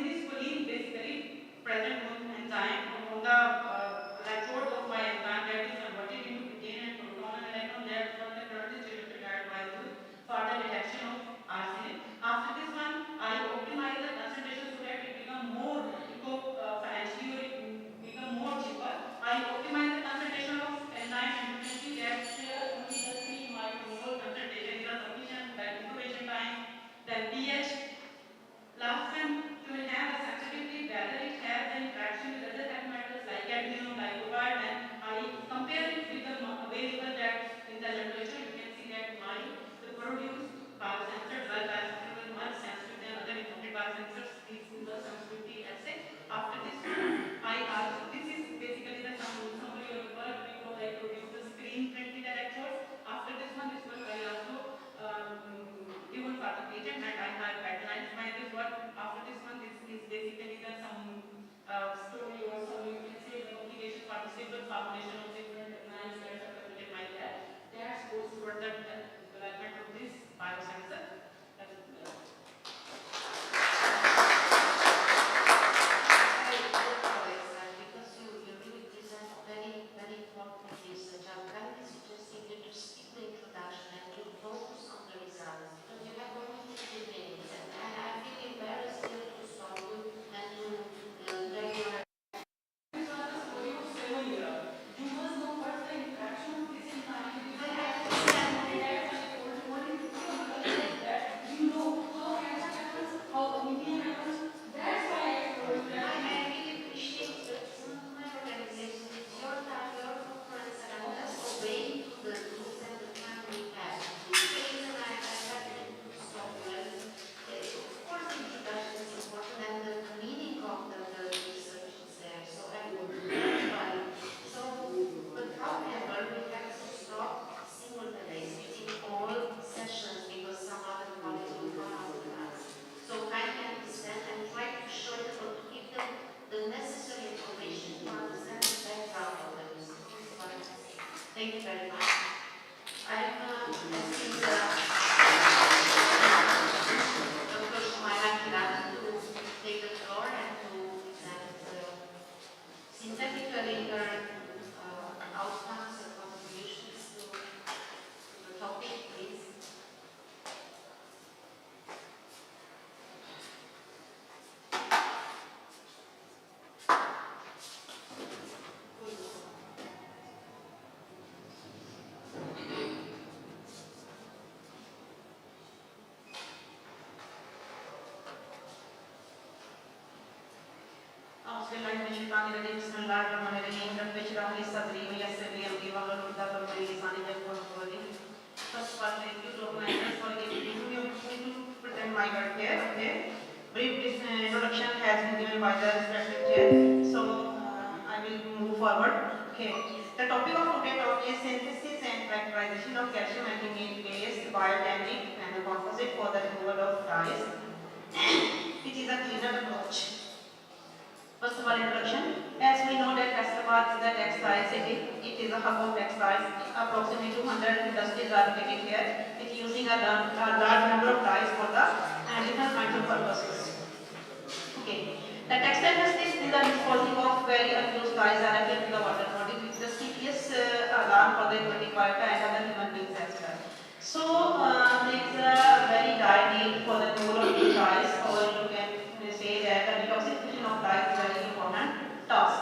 this choline basically present on enzyme on the electrode of my enzyme that is converted into protein and proton and electron. That's what the current is directed at by use for the detection of arsenic. After this one, I optimize the concentration so that it become more financially or it become more cheaper. I optimize the concentration of enzyme and you can see that only the 3 micromole concentration is sufficient. That incubation time, then pH. Last one, to enhance the sensitivity whether it has an interaction with other heavy metals like cadmium, like cobalt, and I compare it with the available that in the literature. You can see that the produced biosensors well biosensors much sensitive than other imported biosensors. This is the sensitivity assay. After this, this is basically the summary of the work because I produce the screen printed electrodes. After this one I also given for the patent and I have patentized my this work. After this one, this is basically the some story or some you can say the publication for the stable formulation of different technologies that are present in my lab. That goes toward the development of this biosensor. Thank you very much. I'm asking Dr. Shumaila Kiran to take the floor and to present synthetically her outcomes and contributions to the topic, please. First of all, thank you to organizers for giving me the opportunity to present my work here. Okay. Brief introduction has been given by the respected chair, so I will move forward. Okay. The topic of today's talk is synthesis and characterization of calcium antimony-based biogenic nanocomposite for the removal of dyes, which is a cleaner approach. First of all, introduction. As we know that Hyderabad is a textile city, it is a hub of textiles. Approximately 200 industries are located here, with using a large number of dyes for the different kinds of purposes. Okay. The textile industry is the disposing of very unused dyes directly into the water body, which is the serious alarm for the aquatic biota and other human beings as well. So there is a very dire need for the removal of these dyes, or you can say that the detoxification of dyes is a very important task.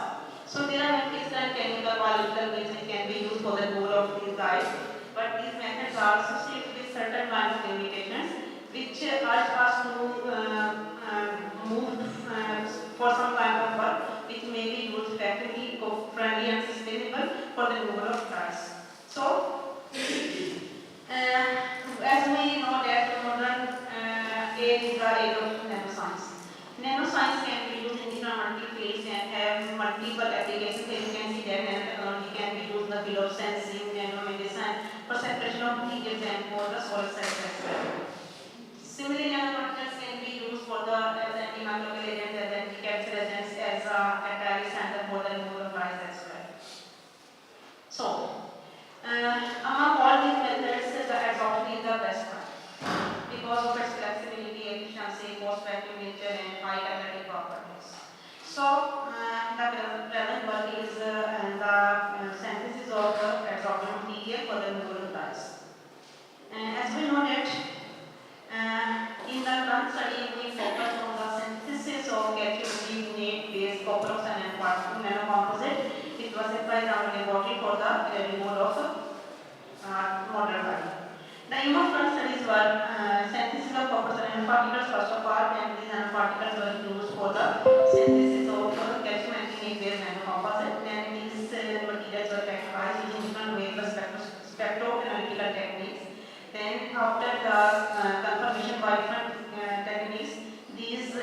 So there are methods and chemical biological reasons can be used for the removal of these dyes, but these methods are associated with certain kinds of limitations, which urge us to move for some kind of work which may be used effectively, eco-friendly and sustainable for the removal of dyes. So as we know that the modern age is the age of nanoscience. Nanoscience can be used in different multi-fields and have multiple applications. You can see that nanotechnology can be used in the field of sensing, nanomedicine, for separation of materials and for the soil science as well. Similarly, nanoparticles can be used for the as antimicrobial agents, as anti-cancer agents, as a catalyst and for the removal of dyes as well. So, among all these methods, the adsorption is the best one because of its flexibility, efficiency, cost-effective nature, and high catalytic power. So the present work is the synthesis of absorbent material for the removal of dyes. As we know that in the current study we focused on the synthesis of calcium based copper oxide and nanocomposite. It was applied in our laboratory for the removal of modern dye. The aim of current studies were synthesis of copper nanoparticles first of all, and these nanoparticles were used for the synthesis of calcium based nanocomposite. Then these materials were characterized using different wavelength spectroanalytical techniques. Then after the confirmation by different techniques, this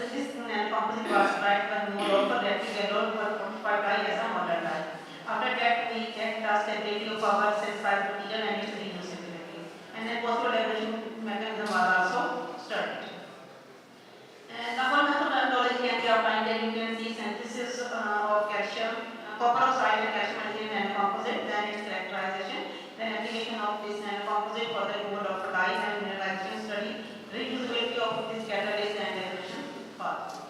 composite was tried by more of a yellow 45 dye as a modern dye. After that, we checked the stability of our synthesized material and its reusability. And then post-collaboration mechanism was also studied. And the whole methodology can be outlined there. You can see synthesis of calcium, copper oxide and calcium nanocomposite, then its characterization, then application of this nanocomposite for the removal of dyes and mineralization study, reusability of this catalyst and evolution path.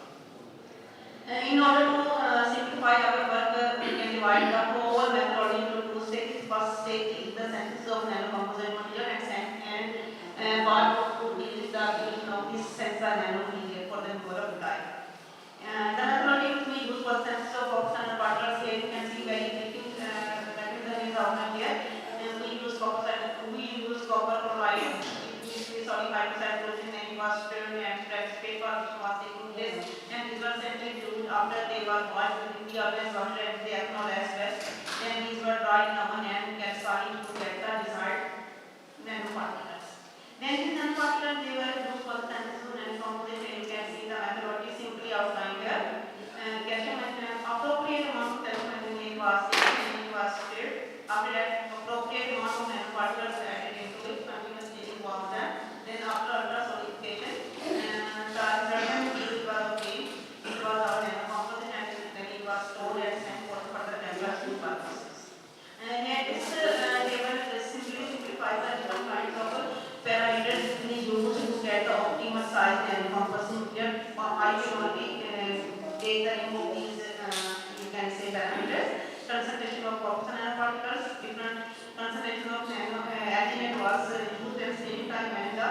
In order to simplify our work, we can divide the whole methodology into two stages. First stage is the synthesis of nanocomposite material, and part two is the application of this sensor nanomaterial for the removal of dye. The methodology which we use for synthesis of copper nanoparticles, here you can see very different mechanism is outlined here. And we use copper chloride, sorry, hydroxide solution, and it was stirred and extract paper which was taking this, and these were centrifuged after they were boiled within the oven water and the ethanol as well. Then these were dried in oven and calcined to get the desired nanoparticles. Then these nanoparticles they were used for the synthesis of nanocomposite, and you can see the methodology simply outlined here. Calcium appropriate amount of calcium was taken and it was stirred. After that, appropriate amount of nanoparticles were added into it, continuous stirring was done. Then after ultrasonification, the resultant material was obtained. It was our nanocomposite, and then it was stored and sent for further development purposes. And this table simply simplifies the different kinds of parameters we use to get the optimal size nanocomposite material. I will only take the name of these, you can say, parameters. Concentration of copper nanoparticles, different concentration of arginine was used at the same time, and the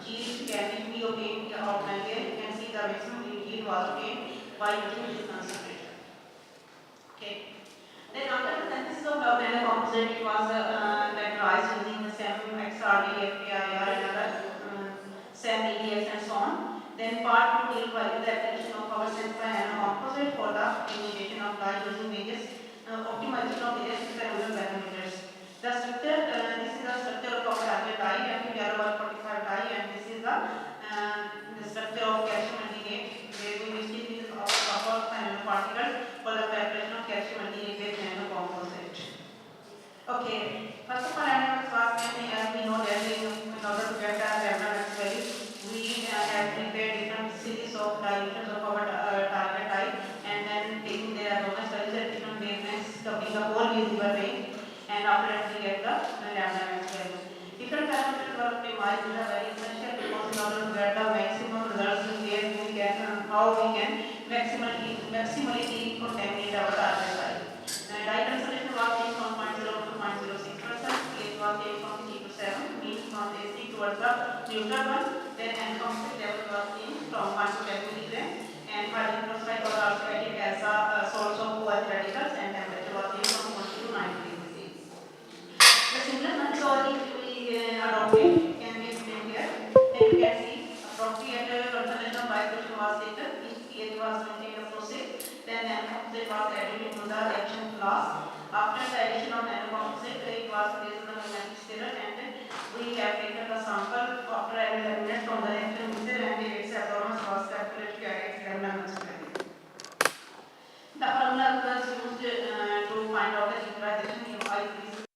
yield can be obtained outlined here. You can see the maximum yield was obtained by using this concentration. Okay. Then after the synthesis of nanocomposite, it was characterized using the SEM, XRD, FTIR, and other SEM, EDX, and so on. Then part 2 deals with the application of our synthesized nanocomposite for the initiation of dye using various optimization of various experimental parameters. The structure, this is the structure of copper dye, FTIR-145 dye, and this is the structure of calcium antigenate, where we mix it with copper nanoparticles for the preparation of calcium antigenate nanocomposite. Okay, first of all, as we know that in order to get the lambda value, we have prepared different series of dilutions of our target dye, and then taking their aromas values at different wavelengths, covering the whole visible range, and after that we get the lambda max value. Different parameters are optimized, which are very essential because in order to get the maximum results, where we can how we can maximally decontaminate our target dye. Dye concentration was changed from 0.0 to 0.06%. It was changed from 3 to 7, means from AC towards the neutral one. Then composite level was changed from 1 to 10 milligrams, and hydrogen peroxide was also added as a source of OH radicals, and temperature was changed from 1 to 9 degrees C. The similar methodology we adopted can be explained here. Then you can see appropriate concentration of bifurcation was taken, each pH was maintained appropriate. Then nanocomposite was added into the reaction class. After the addition of nanocomposite, it was placed in the magnetic stirrer, and we have taken the sample after every minute from the reaction mixer, and its absorbance was calculated to get its lambda max value. The formula was used to find out the utilization in I is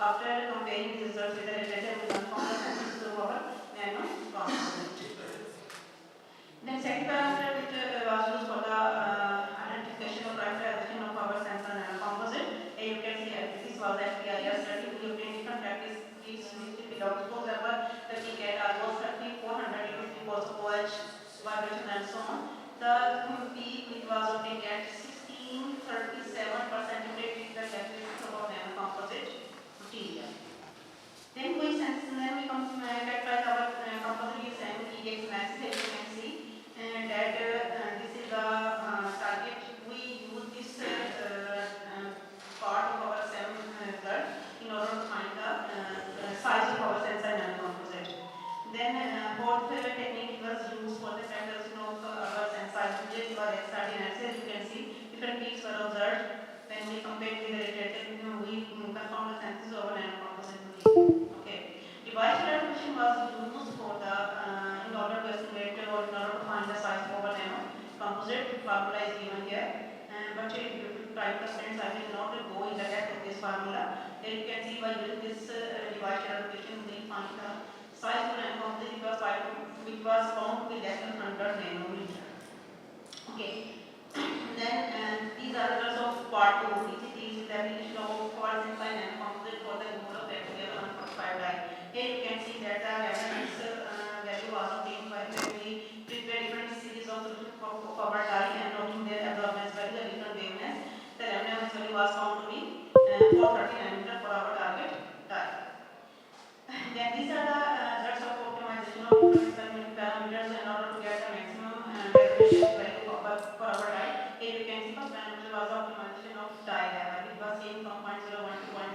after comparing the results with the related we confirm the senses of our nano composite. Then second parameter which was used for the identification of characterization of our sensor nano composite. You can see this was the FPIR study. We obtained different practice which belongs to the we get almost 3400 units because of OH, vibration and so on. The peak which was obtained at 1637 per centimeter is the characteristics of our nano composite material. Then we characterize our composite using EDX mass. Here you can see that this is the target. We use this part of our SEM blood in order to find the size of our sensor nanocomposite. Then both technique was used for the characterization of our sensor images or XRD analysis. You can see different peaks were observed. When we compared with the literature, we confirmed the senses of our nanocomposite material. Okay. Device calculation was used for the in order to estimate or in order to find the size of our nanocomposite. Formula is given here. But due to time constraints, I will not go in the depth of this formula. Here you can see by using this device calculation, we find the size of nanocomposite which was found to be less than 100 nanometer. Okay. Then these are the results of part 2, which is the application of fluorescent by nanocomposite for the removal of bacterial 1.5 dye. Here you can see that the reference value was obtained by when we prepare different series of solutions of our dye and noting their absorbance value, the different wavelengths. The reference value was found to be 430 nanometer for our target dye. Then these are the results of optimization of different experimental parameters in order to get the maximum derivative value for our dye. Here you can see first parameter was optimization of dye level. It was seen from 0.01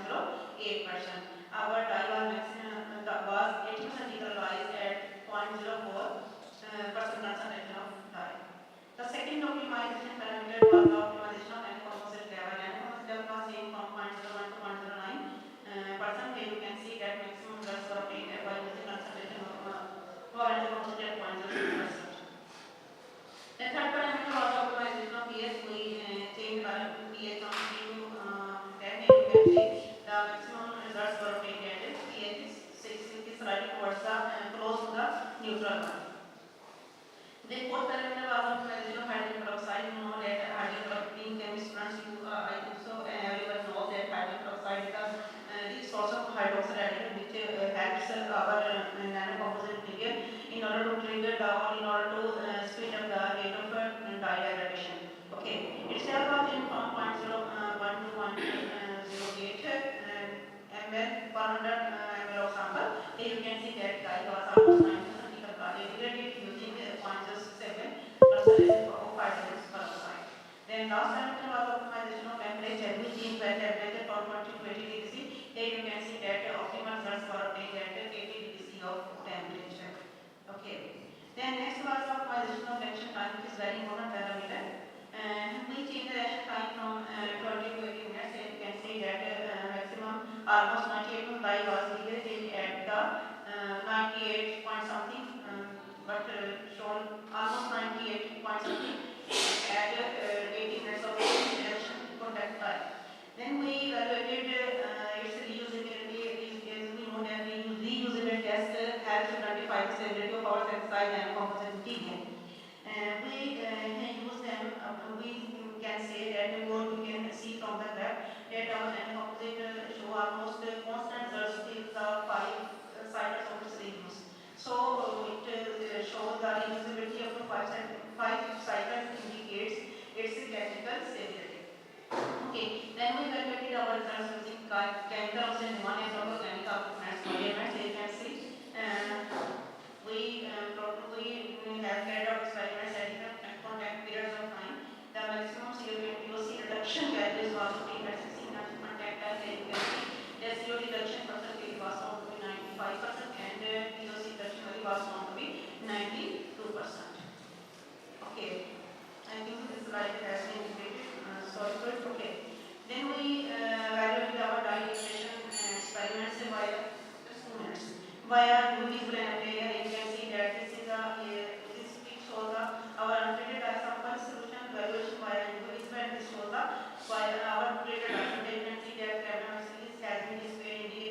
to 0.08%. Our dye was maximum was 80% equalized at 0.04% concentration of dye. The second optimization parameter was the optimization of nanocomposite level. Nanocomposite level was seen from 0.01 to 0.09%. Here you can see that maximum results were obtained by using concentration of nanocomposite at 0.06%. The third parameter was optimization of pH. We changed our pH from 3 to 10. Here you can see the maximum results were obtained at pH 6, which is slightly towards the close to the neutral one. The fourth parameter was optimization of hydrogen peroxide. You know that hydrogen peroxide, being chemist students, I think so everyone knows that hydrogen peroxide is the source of hydroxide additive which helps our nanocomposite material in order to trigger the or in order to speed up the rate of dye degradation. Okay, its level was in from 0.01 to 1.08 ml per 100 ml of sample. Here you can see that dye was almost 90% degraded using 0.07 of hydrogen peroxide. Then last parameter was optimization of temperature. We changed the temperature from 20 to 80 degrees C. Here you can see that optimal results were obtained at 80 degrees C of temperature. Okay. Then next was optimization of reaction time, which is very important parameter. We changed the reaction time from 20 to 80 minutes. Here you can see that maximum almost 98 dye was degraded at the 98 point something, but shown almost 98 point something at 80 minutes of reaction contact time. Then we evaluated its reusability. As we know that reusability test helps to identify the stability of our synthesized nanocomposite material. We use them. We can say that we can see from the graph that our nanocomposite show almost constant results till the 5 cycles of its reuse. So it shows the reusability up to 5 cycles indicates its chemical stability. Okay, then we evaluated our results using chemical oxygen one and chemical measurements. You can see we have carried out experiments at different contact periods of time. The maximum CO2 reduction values was obtained at 16 contact time. Here you can see the CO2 reduction percentage was found to be 95% and POC reduction value was found to be 92%. Okay, I think this slide has been indicated. Sorry for it. Okay. Then we evaluated our dye integration experiments via UV layer. You can see that this is this peak shows our untreated dye sample solution evaluation via UV and this shows our untreated dye. You can see that series has been displayed in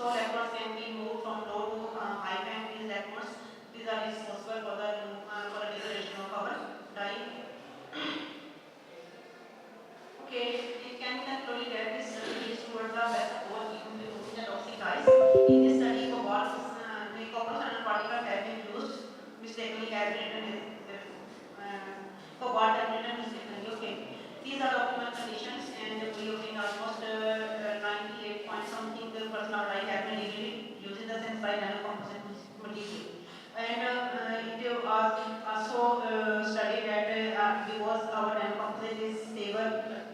So electrons can be moved from low to high band these electrons. These are responsible for the for the degradation of our dye. Okay, it can be concluded that this study leads towards the best approach in removing the toxic dyes. In this study, the copper nanoparticle has been used mistakenly has been written as cobalt has been written mistakenly. Okay, these are the optimal conditions, and we obtain almost 98 point something percent of dye has been degraded using the sensile nanocomposite material. And it was also studied that because our nanocomposite is stable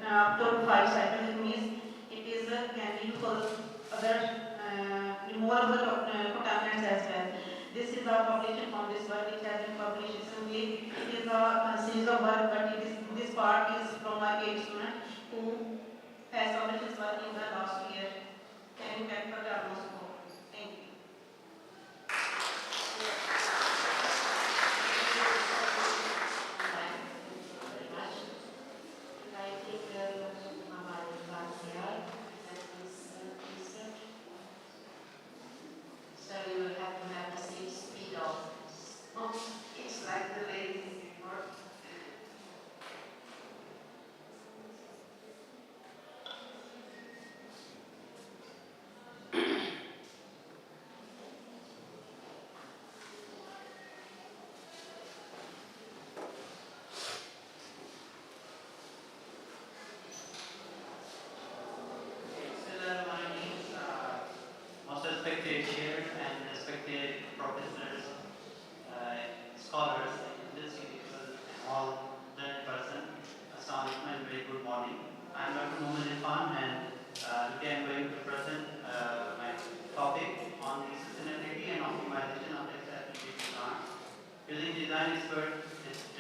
up to 5 cycles, it means it is can be used for other removal of the contaminants as well. This is a publication from this work which has been published recently. It is a series of work, but it is this part is from my PhD student who has published his work in the last year. Can you capture the atmosphere? Thank you. Very much. And I think Mama Marcial has this research. So you will have to have the same speed of. Oh, it's like the ladies before. Excellent morning, most respected chair and respected professors, scholars, industry people, and all learned person. Assalamu alaikum and very good morning. I am Dr. Mohammed Irfan, and today I am going to present my topic on the sustainability and optimization of textile application design using design expert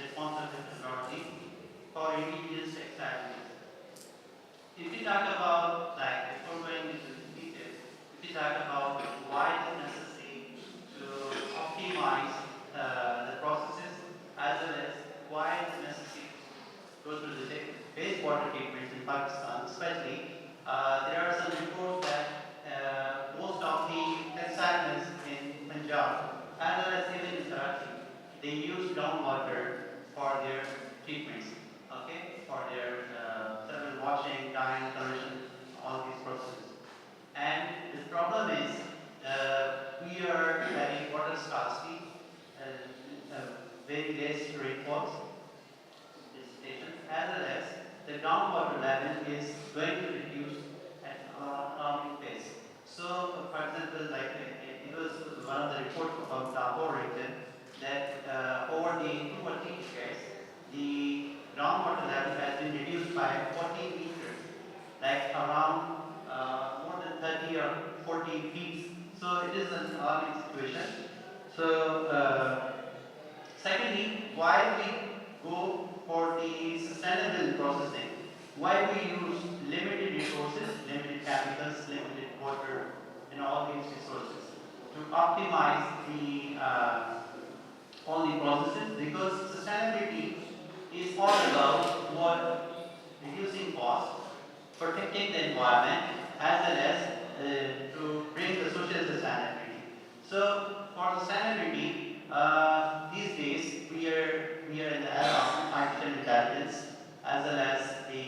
responsive methodology for indigenous textile needs. If we talk about, like, before going into details, if we talk about why it is necessary to optimize the processes, as well as why it is necessary to go through the wastewater treatments in Pakistan, especially, there are some reports that most of the textile mills in Punjab, as well as even in Karachi, they use groundwater for their treatments, okay, for their several washing, dyeing, coloration, all these processes. And the problem is we are having water scarcity, very less rainfalls, precipitation, as well as the groundwater level is going to reduce at alarming pace. So, for example, like it was one of the reports about Lahore region that over the 2 or 3 years, the groundwater level has been reduced by 14 meters, like around more than 30 or 40 feet. So it is an alarming situation. So secondly, why we go for the sustainable processing? Why we use limited resources, limited chemicals, limited water, and all these resources to optimize the all the processes, because sustainability is all about what reducing cost, protecting the environment, as well as to bring the social sustainability. So for sustainability, these days we are in the era of artificial intelligence, as well as the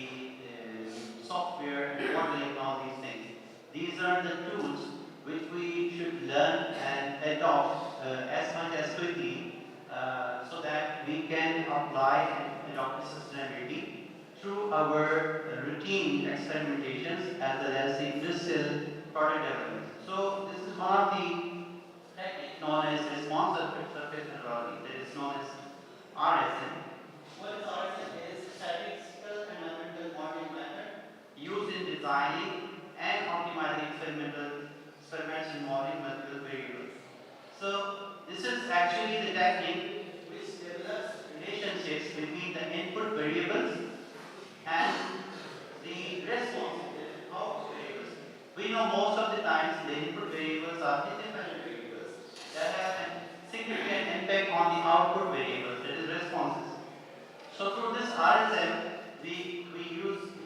software and modeling and all these things. These are the tools which we should learn and adopt as much as quickly, so that we can apply and adopt sustainability through our routine experimentations, as well as the industrial product development. So this is one of the techniques known as responsive surface methodology, that is known as RSM. What is RSM? Is statistical and mathematical modeling method used in designing and optimizing experiments involving multiple variables. So this is actually the technique which develops relationships between the input variables and the response output variables. We know most of the times the input variables are independent variables that have a significant impact on the output variables, that is responses. So through this RSM, we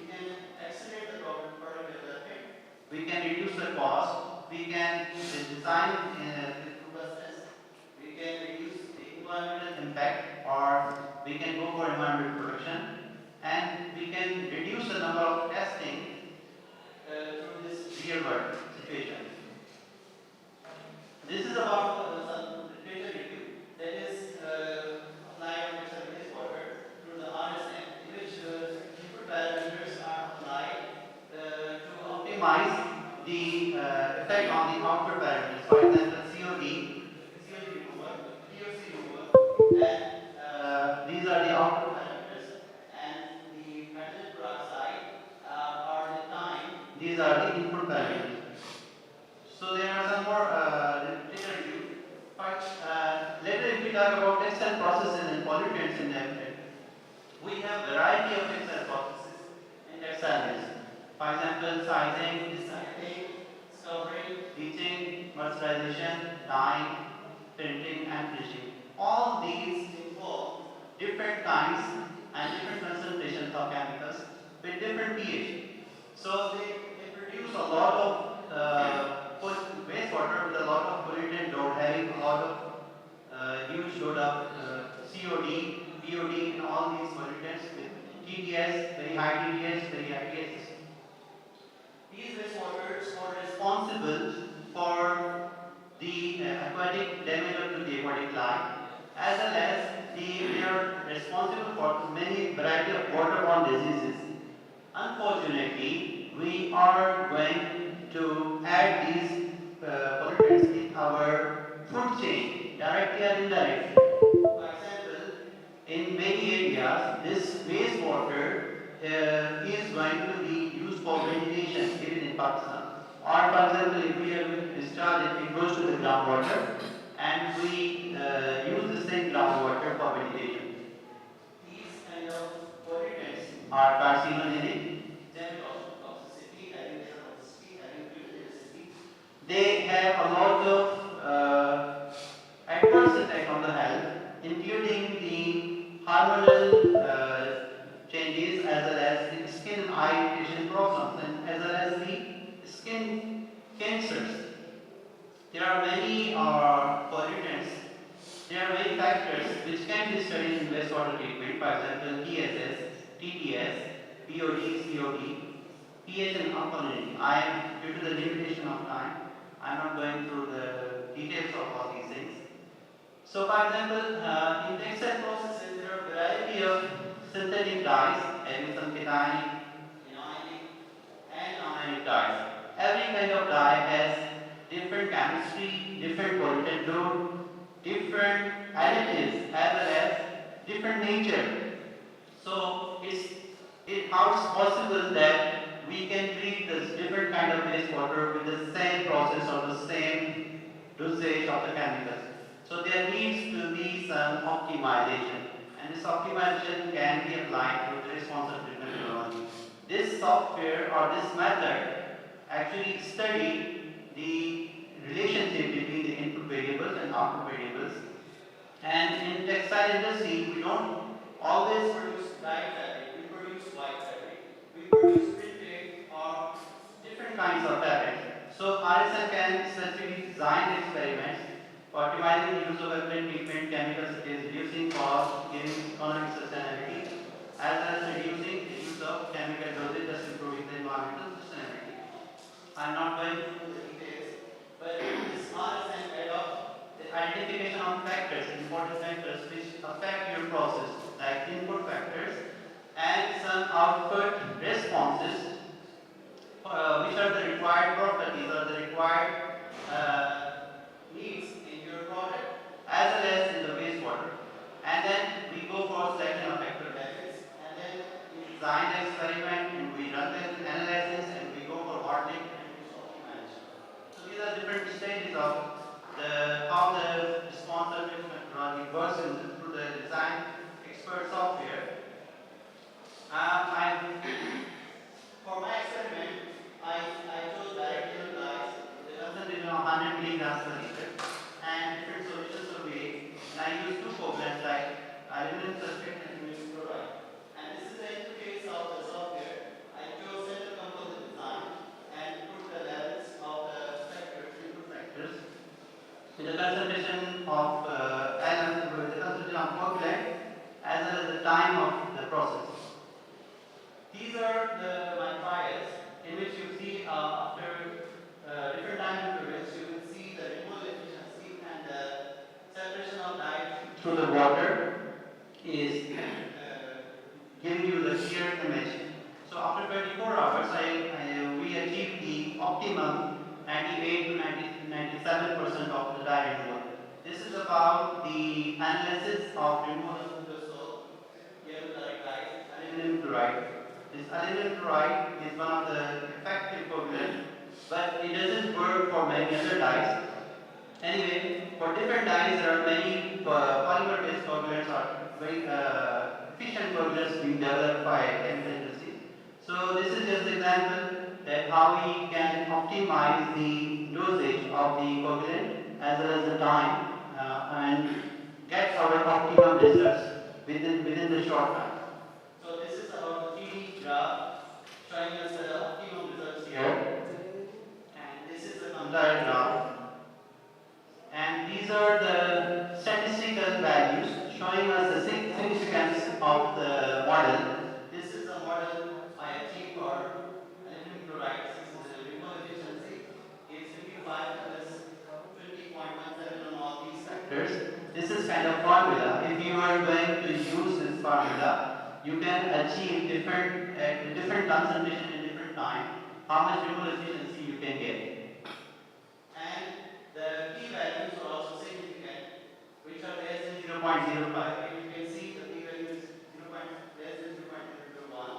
can accelerate the product development, we can reduce the cost, we can design with robustness, we can reduce the environmental impact, or we can go for environmental protection, and we can reduce the number of testing through this real world situation. This is about some literature review that is applied on surface water through the RSM, in which input parameters are applied to optimize the effect on the output parameters. For example, COD removal, POC removal, and these are the output parameters, and the hydrogen peroxide are the time. These are the input parameters. So there are some more literature review. But later, if we talk about textile processes and pollutants in the effluent, we have variety of textile processes in textile mills. For example, sizing, desiccating, scouring, bleaching, mercerization, dyeing, printing, and finishing. All these involve different kinds and different concentrations of chemicals with different pH. So they produce a lot of wastewater with a lot of pollutant load, having a lot of huge load of COD, BOD, and all these pollutants with TDS, very high TDS, very high TS. These wastewaters are responsible for the aquatic damage to the aquatic life, as well as they are responsible for many variety of waterborne diseases. Unfortunately, we are going to add these pollutants in our food chain, directly or indirectly. For example, in many areas, this wastewater is going to be used for vegetation, even in Pakistan. Or, for example, if we are going to discharge it, it goes to the groundwater, and we use the same groundwater for vegetation. These kind of pollutants are carcinogenic, toxicity, having toxicity, having mutagenicity. They have a lot of adverse effect on the health, including the hormonal changes, as well as the skin and eye irritation problems, and as well as the skin cancers. There are many pollutants. There are many factors which can be studied in wastewater treatment. For example, TSS, TDS, BOD, COD, pH and alkalinity. I am, due to the limitation of time, I am not going through the details of all these things. So, for example, in textile processes, there are a variety of synthetic dyes, having some cationic, anionic, and non-ionic dyes. Every kind of dye has different chemistry, different pollutant load, different additives, as well as different nature. So, how it's possible that we can treat this different kind of wastewater with the same process or the same dosage of the chemicals. So there needs to be some optimization, and this optimization can be applied through the responsive treatment methodology. This software or this method actually study the relationship between the input variables and output variables. And in textile industry, we don't always produce dyed fabric, we produce white fabric, we produce printed or different kinds of fabric. So RSM can specifically design experiments for optimizing the use of effluent treatment chemicals, such as reducing cost, giving economic sustainability, as well as reducing the use of chemical dosage, thus improving the environmental sustainability. I am not going through the details, but this RSM adopt the identification of factors, important factors which affect your process, like input factors and some output responses, which are the required properties or the required needs in your product, as well as in the wastewater. And then we go for selection of factor values, and then we design the experiment, and we run the analysis, and we go for modeling and resource management. So these are different stages of how the responsive methodology works through the design expert software. For my experiment, I chose direct needle dyes with a concentration of 100 milligrams per liter and different solutions of weight. And I used two covalents like aluminum sulfate and aluminum chloride. And this is the interface of the software. I chose central composite design and put the levels of the factors through the water is giving you the clear image. So after 24 hours, we achieved the optimum 98 to 97% of the dye removal. This is about the analysis of removal of aerosol, yellow dyes, aluminum chloride. This aluminum chloride is one of the effective coagulants, but it doesn't work for many other dyes. Anyway, for different dyes, there are many polymer-based coagulants or very efficient coagulants being developed by chemical industries. So this is just an example that how we can optimize the dosage of the coagulant as well as the time and get our optimum results within the short time. So this is about the 3D graph showing us the optimum results here, and this is the comparative graph. And these are the statistical values showing us the significance of the model. This is the model I achieved for aluminum chloride. This is the removal efficiency. It's 55 plus 20.17 on all these factors. This is kind of formula. If you are going to use this formula, you can achieve different concentration in different time, how much removal efficiency you can get. And the p values are also significant, which are less than 0.05. And you can see the p value is less than 0.001.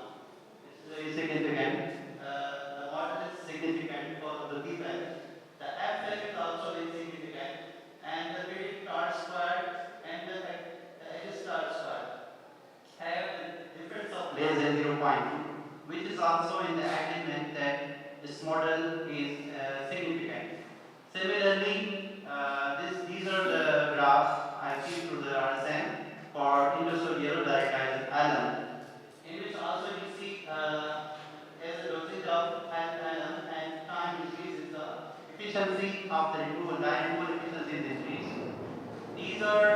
This is very significant. The model is significant because of the p value. The f value is also very significant, and the weighted R squared and the edge star squared have a difference of less than 0.2, which is also in the agreement that this model is significant. Similarly, these are the graphs I achieved through the RSM for indosol yellow diazide alum, in which also you see as a dosage of alum and time increases, the efficiency of the dye removal efficiency is increased. These are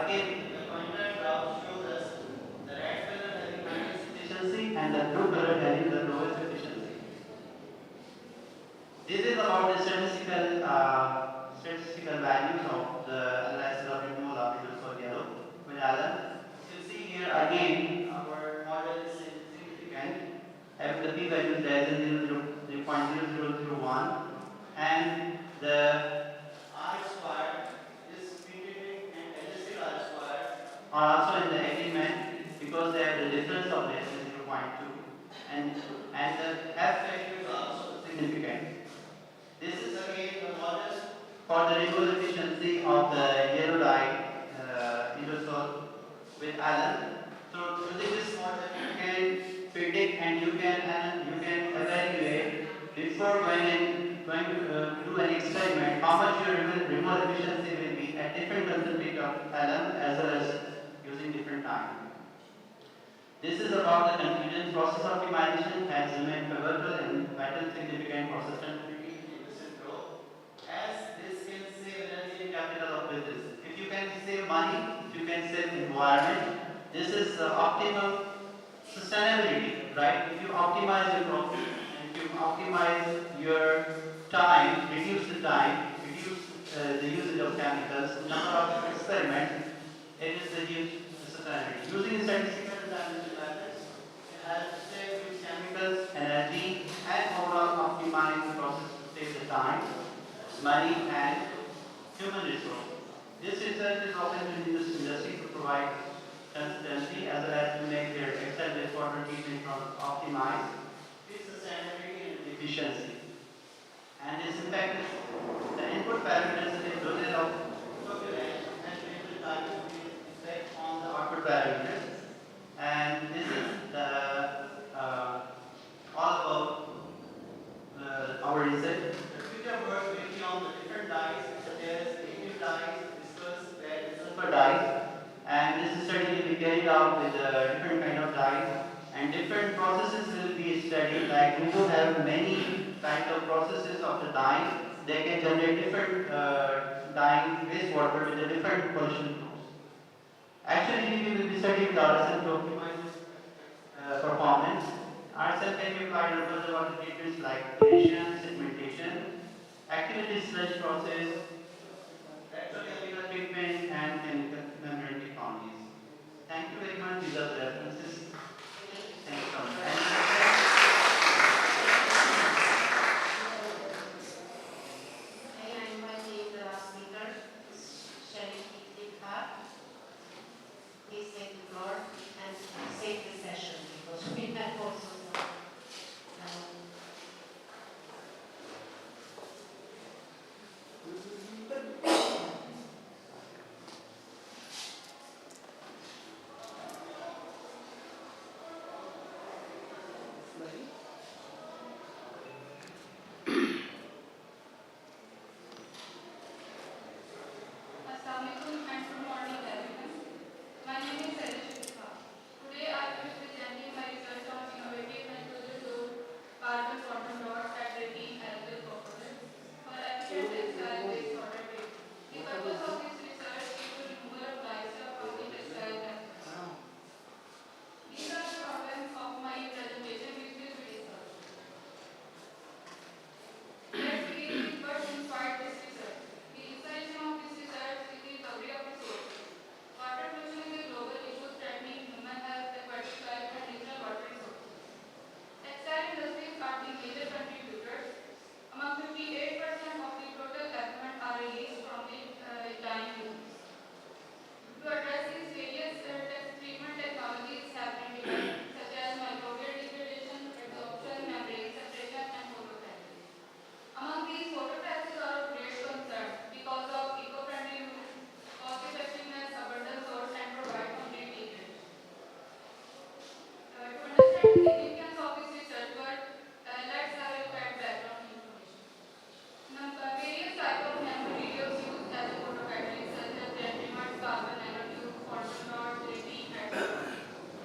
again the contrast graph shows us the red color having highest efficiency and the blue color having the lowest efficiency. This is about the statistical values of the analysis of removal of indosol yellow with alum. You see here again our model is significant, having the p value less than 0.0001, and the R squared is significant and adjusted R squared are also in the agreement because they have the difference of less than 0.2, and the F value is also significant. This is again the model for the removal efficiency of the yellow dye indosol with alum. So using this model, you can predict and you can evaluate before going to do an experiment how much your removal efficiency will be at different concentration of alum as well as using different time. This is about the conclusion. Process optimization has remained pivotal and vital significant for sustainability in business growth, as this can save energy and capital of business. If you can save money, if you can save environment, this is the optimum sustainability, right? If you optimize your profit and if you optimize your time, reduce the time, reduce the usage of chemicals, number of experiments, it is reduced sustainability. Using statistical analysis methods, it helps save use chemicals, energy, and overall optimize the process to save the time, money, and human resource. This research is open to this industry to provide consistency as well as to make their extended water treatment process optimized with sustainability and efficiency. And this impact is the input parameters in the dosage of coagulant and treatment time effect on the output parameters. And this is the all about our research. The future work will be on the different dyes such as native dyes, viscose, lead, and sulfur dyes. And this study will be carried out with different kind of dyes, and different processes will be studied. Like we do have many kinds of processes of the dyeing. They can generate different dyeing wastewater with a different pollution flows. Actually, we will be studying the RSM to optimize this performance. RSM can be applied on further water treatments like irrigation, sedimentation, activity sludge process, actually treatment, and chemical significance of this research, but let's have a look at background information. Various types of nanomaterials used as a photocatalyst, such as dendrimers, carbon nanotubes, quantum dots, graphene, etc.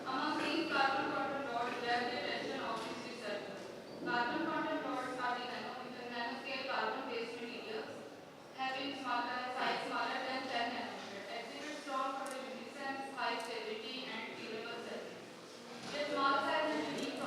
Among these, carbon quantum dots grab the attention of this researcher. Carbon quantum dots are the nanoscale carbon-based materials having size smaller than 10 nanometer, exhibit strong photoluminescence, high stability, and tunable surface. Their small size and unique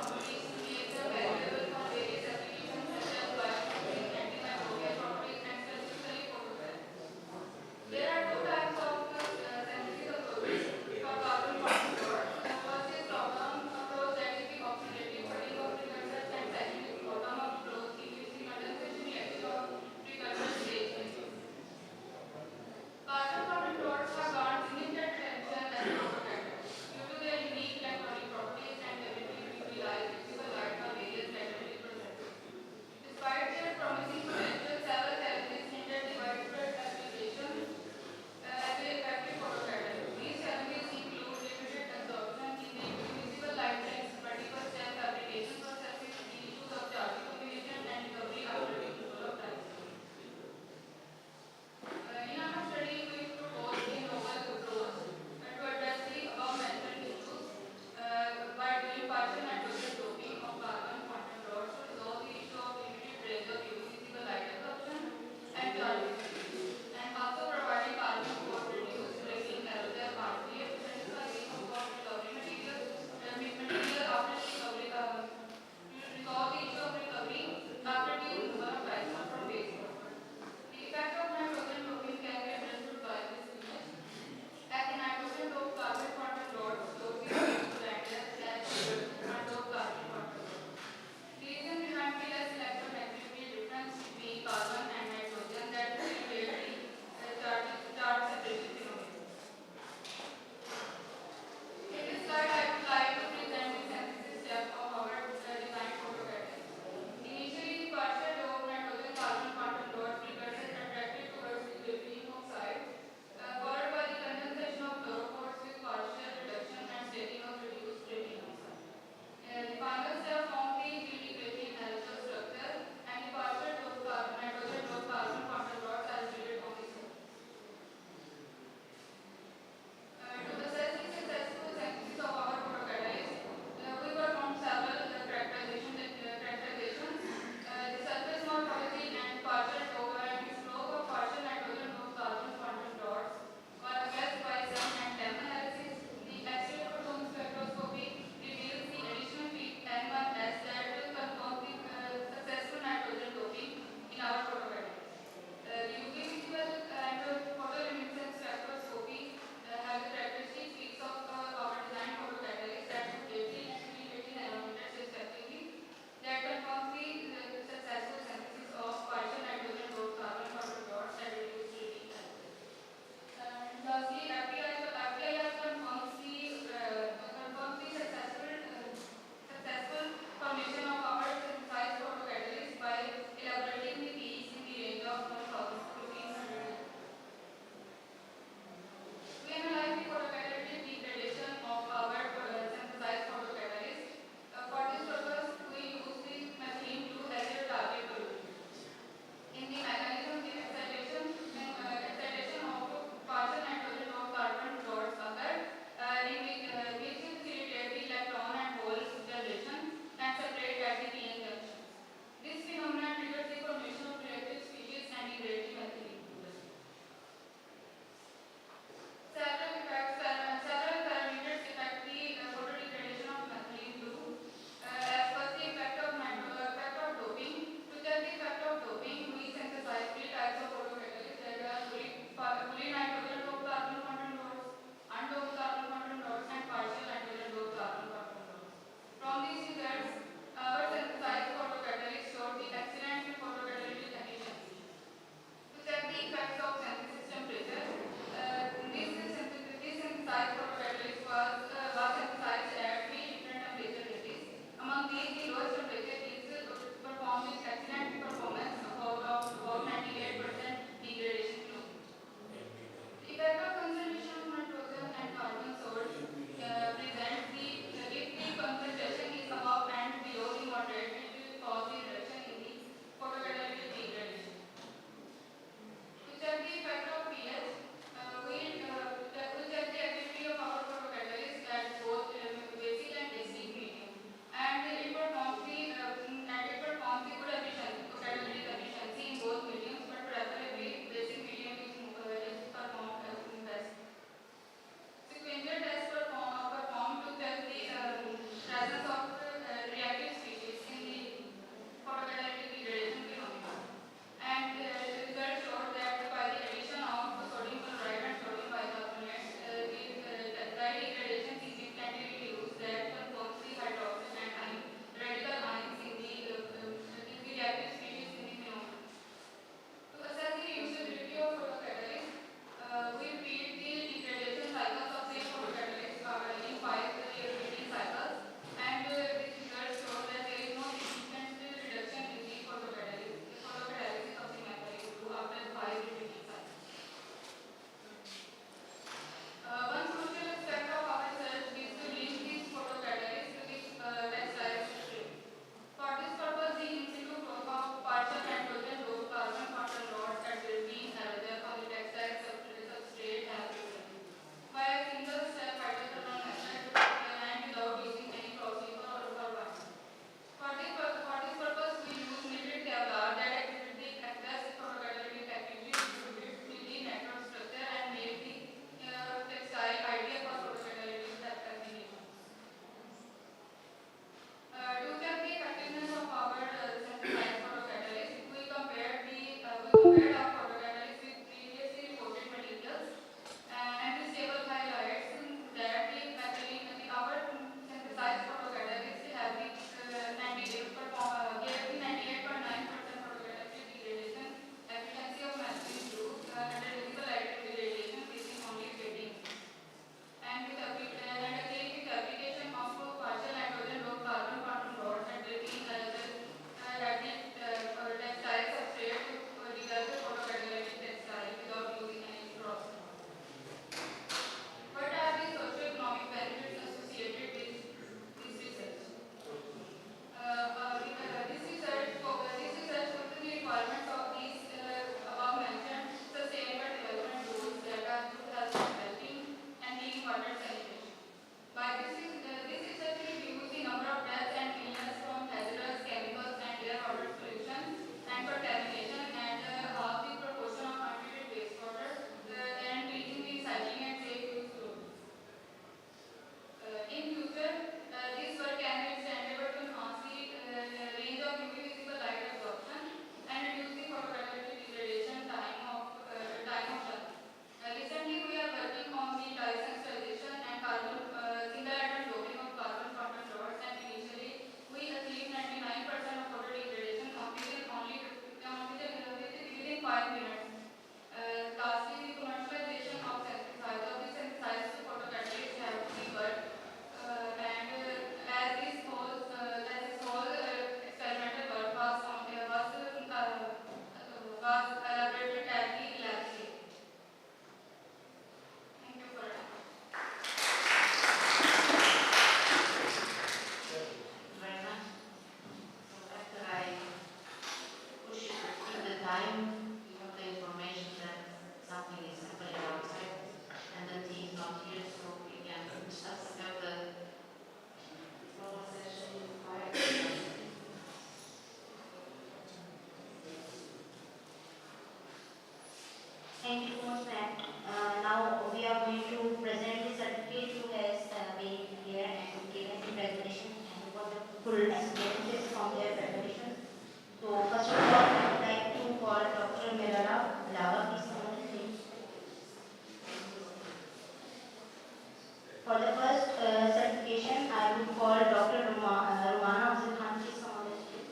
For the first certification, I would call Dr. Rumana Afzal Khan. Please come on the stage.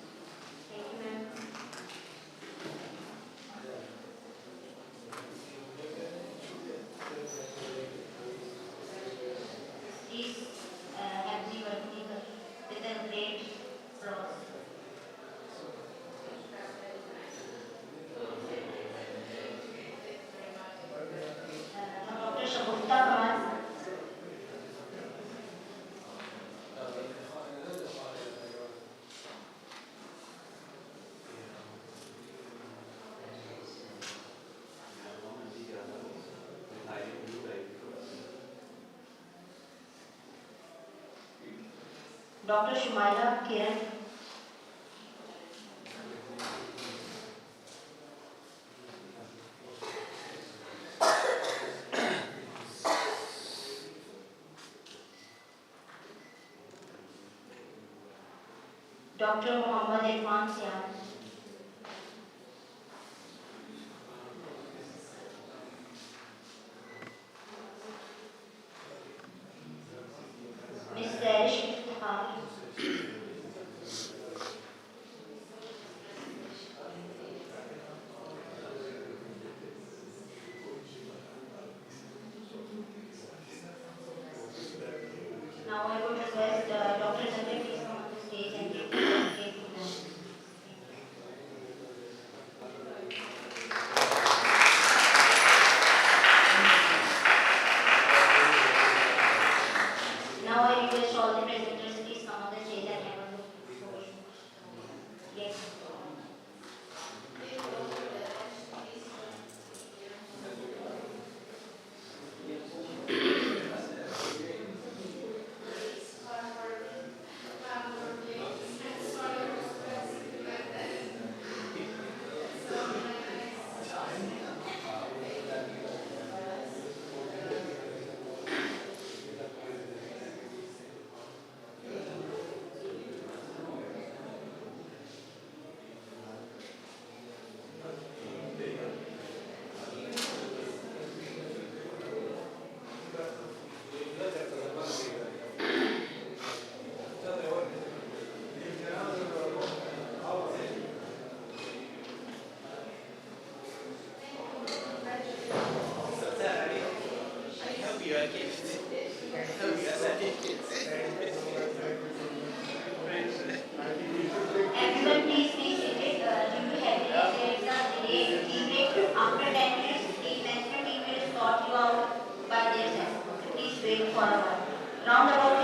Thank you, ma'am. Please have the working with a great pros. Now, Dr. Shagufta Kamal. Dr. Shumaila Kiran. Dr. Muhammad Irfan Sian. Miss Sarish Iftihar. Now I would request Dr. Zakir please come on the stage and give the certificate to them. Now I request all the presenters please come on the stage and have a look. Yes. Everyone please be seated. Due to heaviness, there is a delay. Tea break after 10 minutes. The management team will sort you out by their self. Please wait for a while. Round about